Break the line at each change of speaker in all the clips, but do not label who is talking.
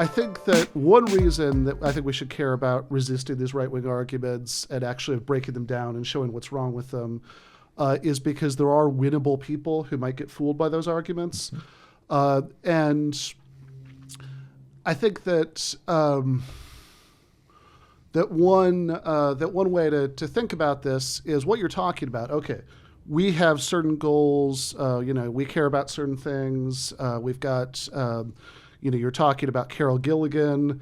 I think that one reason that I think we should care about resisting these right-wing arguments and actually breaking them down and showing what's wrong with them is because there are winnable people who might get fooled by those arguments. And I think that that one way to think about this is what you're talking about. Okay, we have certain goals. We care about certain things. We've got, you're talking about Carol Gilligan,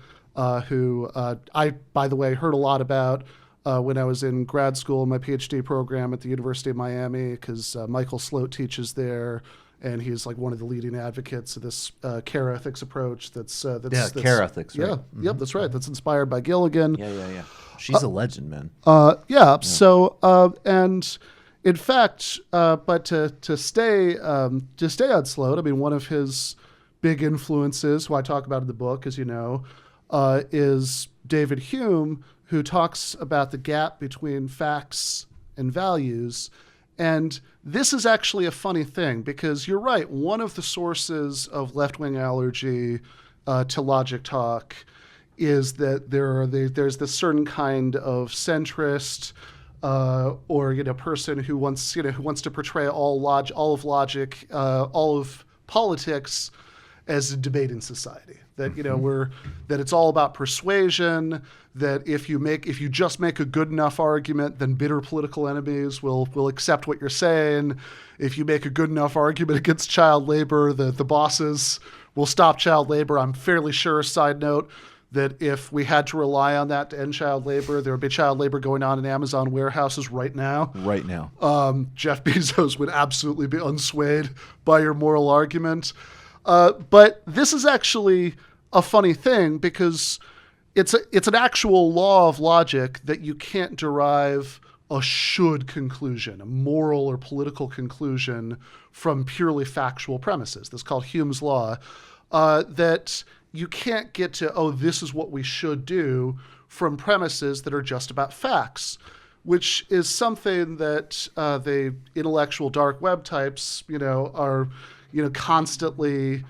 who I, by the way, heard a lot about when I was in grad school in my PhD program at the University of Miami, because Michael Sloat teaches there. And he's like one of the leading advocates of this care ethics approach. That's
care ethics. Right?
Yeah, yep, that's right. That's inspired by Gilligan.
Yeah. She's a legend, man.
So and in fact, but to stay on Sloat, I mean, one of his big influences, who I talk about in the book, as you know, is David Hume, who talks about the gap between facts and values. And this is actually a funny thing because you're right. One of the sources of left-wing allergy to logic talk is that there's this certain kind of centrist or person who wants to portray all of logic, all of politics as a debating society. That that it's all about persuasion. That if you just make a good enough argument, then bitter political enemies will accept what you're saying. If you make a good enough argument against child labor, the bosses will stop child labor. I'm fairly sure, side note, that if we had to rely on that to end child labor, there would be child labor going on in Amazon warehouses right now.
Right now.
Jeff Bezos would absolutely be unswayed by your moral argument. But this is actually a funny thing because it's an actual law of logic that you can't derive a should conclusion, a moral or political conclusion from purely factual premises. That's called Hume's law, that you can't get to, this is what we should do from premises that are just about facts, which is something that the intellectual dark web types, are, constantly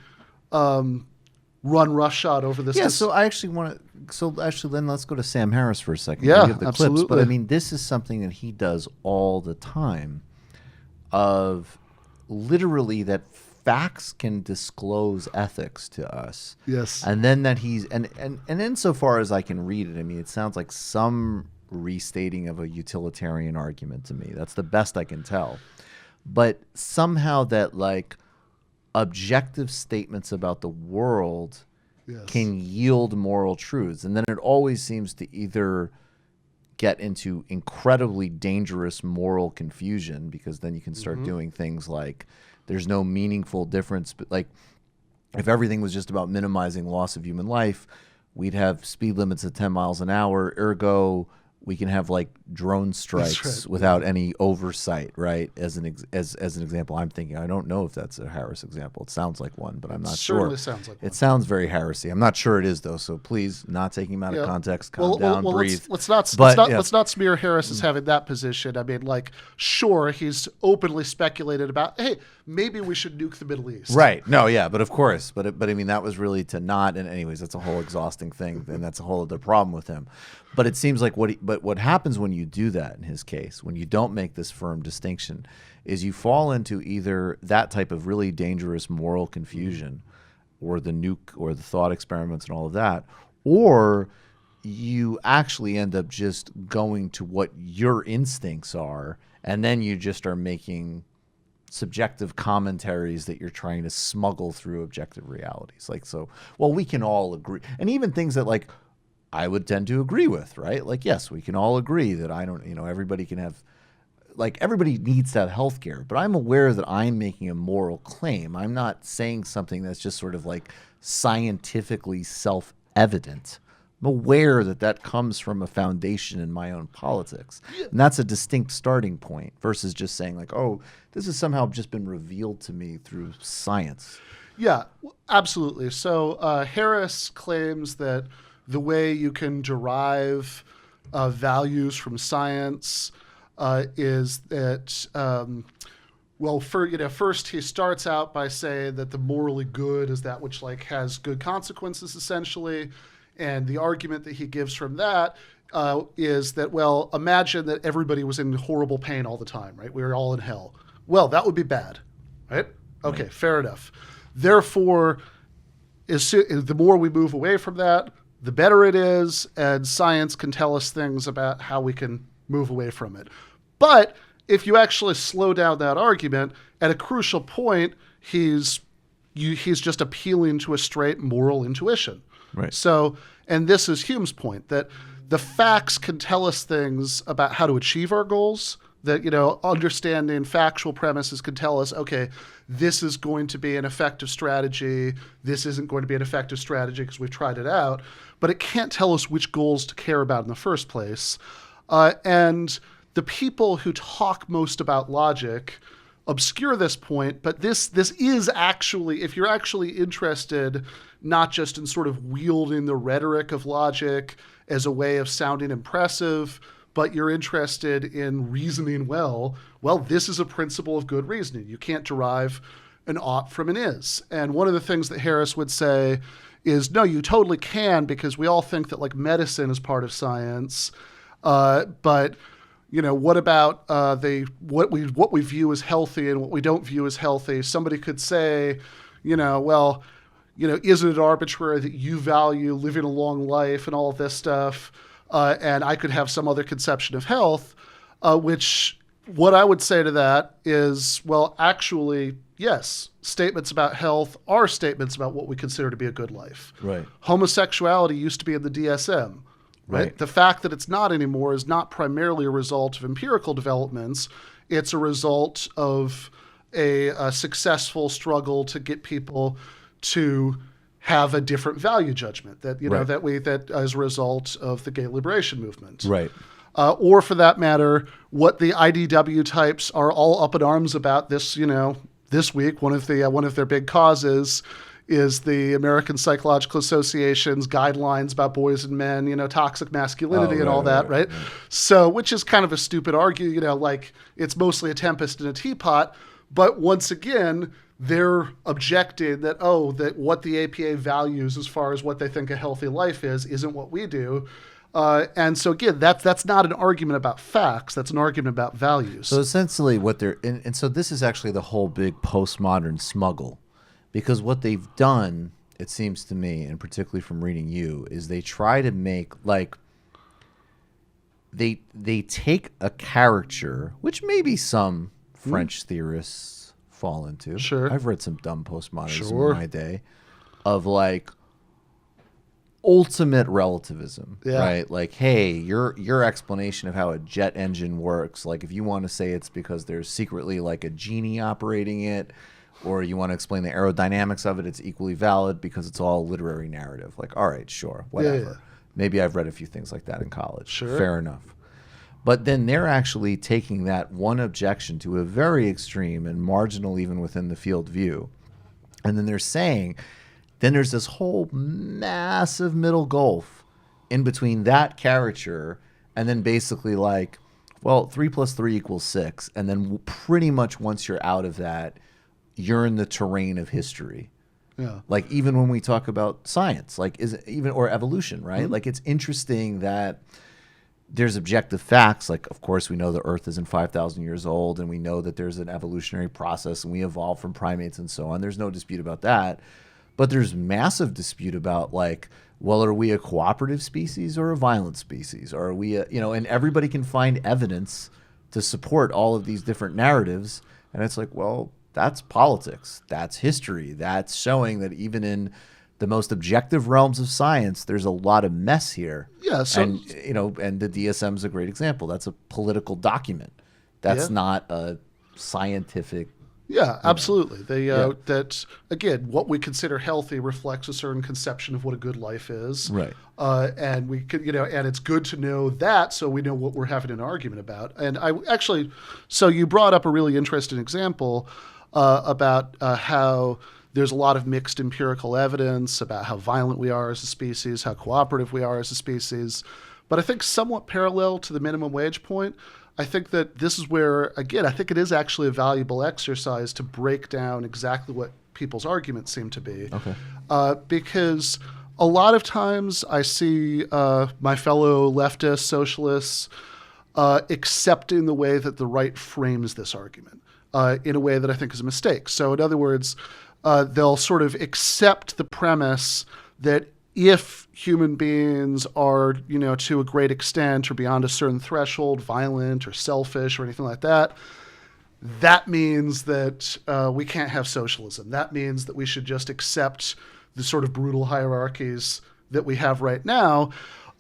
run roughshod over this.
Yeah, so I actually want to. So actually, then let's go to Sam Harris for a second.
Yeah,
we have the
absolutely.
Clips, but I mean, this is something that he does all the time. Of literally that facts can disclose ethics to us.
Yes,
and then that he's and insofar as I can read it, I mean, it sounds like some restating of a utilitarian argument to me. That's the best I can tell. But somehow that objective statements about the world can yield moral truths. And then it always seems to either get into incredibly dangerous moral confusion because then you can start doing things like there's no meaningful difference. But like if everything was just about minimizing loss of human life, we'd have speed limits at 10 miles an hour. Ergo, we can have drone strikes without any oversight, right? As an example, I'm thinking, I don't know if that's a Harris example. It sounds like one, but I'm not sure.
Certainly sounds like one.
It sounds very Harrisy. I'm not sure it is though. So please, not taking him out of context. Calm down, breathe.
Let's not smear Harris as having that position. I mean, sure, he's openly speculated about, hey, maybe we should nuke the Middle East.
Right. No, yeah, but of course, but I mean that was really to not. And anyways, that's a whole exhausting thing, and that's a whole other problem with him. But it seems like what happens when you do that in his case, when you don't make this firm distinction, is you fall into either that type of really dangerous moral confusion or the nuke or the thought experiments and all of that, or you actually end up just going to what your instincts are, and then you just are making subjective commentaries that you're trying to smuggle through objective realities. We can all agree. And even things that I would tend to agree with, right? Yes, we can all agree that everybody can have, everybody needs to have healthcare, but I'm aware that I'm making a moral claim. I'm not saying something that's just sort of scientifically self-evident. I'm aware that comes from a foundation in my own politics. And that's a distinct starting point versus just saying this has somehow just been revealed to me through science.
Yeah, absolutely. So Harris claims that the way you can derive values from science is that well, first he starts out by saying that the morally good is that which like has good consequences, essentially, and the argument that he gives from that is that, well, imagine that everybody was in horrible pain all the time, right? We were all in hell. Well, that would be bad, right? Okay, fair enough. Therefore, the more we move away from that, the better it is, and science can tell us things about how we can move away from it. But if you actually slow down that argument, at a crucial point, he's just appealing to a straight moral intuition.
Right.
So, and this is Hume's point, that the facts can tell us things about how to achieve our goals, that, understanding factual premises can tell us, okay, this is going to be an effective strategy. This isn't going to be an effective strategy because we've tried it out. But it can't tell us which goals to care about in the first place. And the people who talk most about logic obscure this point, but this is actually, if you're actually interested not just in sort of wielding the rhetoric of logic as a way of sounding impressive, but you're interested in reasoning well, this is a principle of good reasoning. You can't derive an ought from an is. And one of the things that Harris would say is, no, you totally can, because we all think that like medicine is part of science, but what about what we view as healthy and what we don't view as healthy? Somebody could say, isn't it arbitrary that you value living a long life and all of this stuff, and I could have some other conception of health, which what I would say to that is, well, actually, yes, statements about health are statements about what we consider to be a good life.
Right.
Homosexuality used to be in the DSM. Right. The fact that it's not anymore is not primarily a result of empirical developments. It's a result of a successful struggle to get people to have a different value judgment that that as a result of the gay liberation movement.
Right.
Or for that matter, what the IDW types are all up in arms about this week. One of their big causes is the American Psychological Association's guidelines about boys and men, toxic masculinity and all that, right? So, which is kind of a stupid argument, like it's mostly a tempest in a teapot. But once again, they're objecting that, that what the APA values as far as what they think a healthy life is, isn't what we do. And so again, that's not an argument about facts. That's an argument about values.
So essentially what and so this is actually the whole big postmodern smuggle. Because what they've done, it seems to me, and particularly from reading you, is they try to make, like, they take a caricature, which maybe some French theorists fall into.
Sure.
I've read some dumb postmodernism in my day, of, like, ultimate relativism, right? Like, hey, your explanation of how a jet engine works, like, if you want to say it's because there's secretly, like, a genie operating it, or you want to explain the aerodynamics of it, it's equally valid because it's all literary narrative. Like, all right, sure, whatever. Yeah. Maybe I've read a few things like that in college.
Sure.
Fair enough. But then they're actually taking that one objection to a very extreme and marginal even within the field view. And then they're saying, then there's this whole massive middle gulf in between that caricature and then basically like, well, 3 + 3 = 6. And then pretty much once you're out of that, you're in the terrain of history. Yeah. Like even when we talk about science, like or evolution, right? Mm-hmm. Like it's interesting that there's objective facts. Like, of course, we know the Earth isn't 5,000 years old, and we know that there's an evolutionary process, and we evolved from primates and so on. There's no dispute about that. But there's massive dispute about, like, well, are we a cooperative species or a violent species? Or are we, and everybody can find evidence to support all of these different narratives. And it's like, well, that's politics. That's history. That's showing that even in the most objective realms of science, there's a lot of mess here.
Yeah. So,
and the DSM is a great example. That's a political document. That's not a scientific.
Yeah, absolutely. That again, what we consider healthy reflects a certain conception of what a good life is.
Right.
And we could, and it's good to know that so we know what we're having an argument about. And so you brought up a really interesting example about how there's a lot of mixed empirical evidence about how violent we are as a species, how cooperative we are as a species. But I think somewhat parallel to the minimum wage point, I think that this is where, again, I think it is actually a valuable exercise to break down exactly what people's arguments seem to be.
Okay.
Because a lot of times I see my fellow leftists, socialists, accepting the way that the right frames this argument in a way that I think is a mistake. So in other words, they'll sort of accept the premise that if human beings are, to a great extent or beyond a certain threshold, violent or selfish or anything like that, that means that we can't have socialism. That means that we should just accept the sort of brutal hierarchies that we have right now.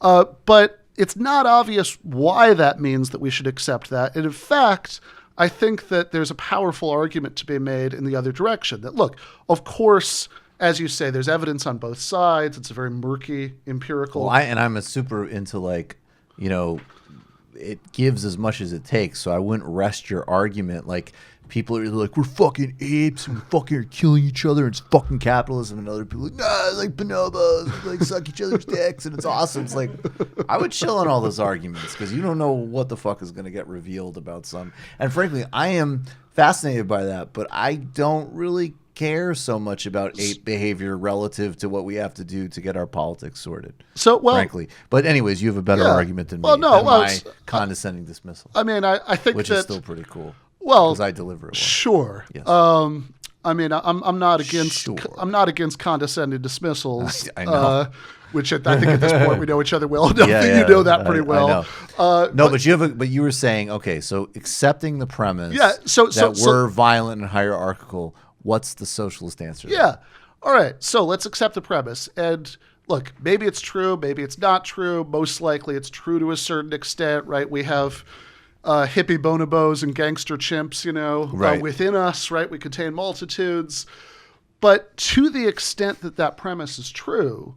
But it's not obvious why that means that we should accept that. And in fact, I think that there's a powerful argument to be made in the other direction. That, look, of course, as you say, there's evidence on both sides. It's a very murky, empirical.
Well, I'm a super into it gives as much as it takes. So I wouldn't rest your argument. Like, people are like, we're fucking apes and we fucking are killing each other. And it's fucking capitalism. And other people are like, nah, like bonobos, like suck each other's dicks and it's awesome. It's like, I would chill on all those arguments because you don't know what the fuck is going to get revealed about some. And frankly, I am fascinated by that, but I don't really care so much about ape behavior relative to what we have to do to get our politics sorted.
So, well,
frankly, but anyways, you have a better argument than me.
Well, no,
than my condescending dismissal.
I mean, I think
which is still pretty cool.
Well,
because I deliver it well.
Sure.
Yes.
I mean, I'm not against
Sure.
I'm not against condescending dismissals.
I know.
Which I think at this point we know each other well enough
Yeah,
that
yeah,
you know that pretty well.
I know. But you were saying, okay, so accepting the premise that we're violent and hierarchical. What's the socialist answer?
Yeah. All right. So let's accept the premise. And look, maybe it's true, maybe it's not true. Most likely it's true to a certain extent, right? We have hippie bonobos and gangster chimps, within us, right? We contain multitudes. But to the extent that that premise is true,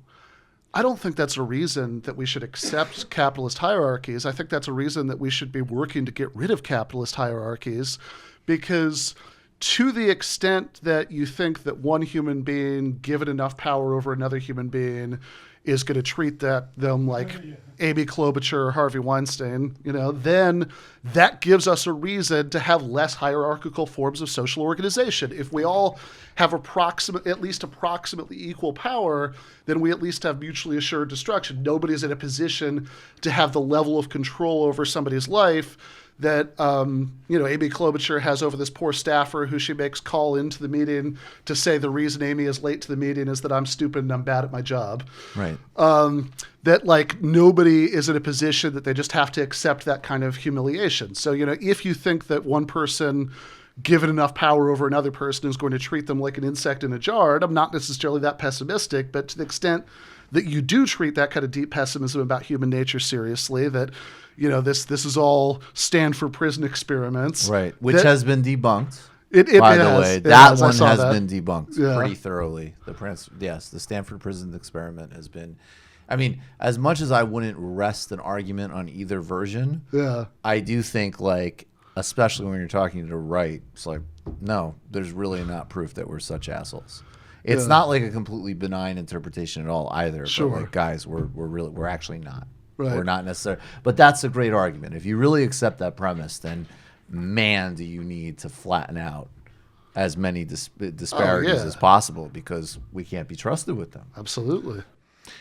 I don't think that's a reason that we should accept capitalist hierarchies. I think that's a reason that we should be working to get rid of capitalist hierarchies, because to the extent that you think that one human being given enough power over another human being is going to treat them like Amy Klobuchar or Harvey Weinstein, then that gives us a reason to have less hierarchical forms of social organization. If we all have at least approximately equal power, then we at least have mutually assured destruction. Nobody's in a position to have the level of control over somebody's life that Amy Klobuchar has over this poor staffer who she makes call into the meeting to say the reason Amy is late to the meeting is that I'm stupid and I'm bad at my job.
Right.
That nobody is in a position that they just have to accept that kind of humiliation. So, if you think that one person given enough power over another person is going to treat them like an insect in a jar, I'm not necessarily that pessimistic, but to the extent that you do treat that kind of deep pessimism about human nature seriously, that this is all Stanford prison experiments.
Right, which has been debunked.
By the way,
that one has been debunked pretty thoroughly. The Stanford prison experiment has been, I mean, as much as I wouldn't rest an argument on either version, I do think, especially when you're talking to the right, it's like, no, there's really not proof that we're such assholes. It's not like a completely benign interpretation at all either.
Sure.
But guys, we're actually not.
Right.
We're not necessarily. But that's a great argument. If you really accept that premise, then man, do you need to flatten out as many disparities as possible, because we can't be trusted with them.
Absolutely.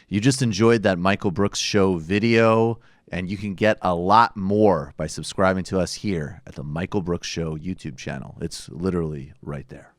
You just enjoyed that Michael Brooks Show video, and you can get a lot more by subscribing to us here at the Michael Brooks Show YouTube channel. It's literally right there.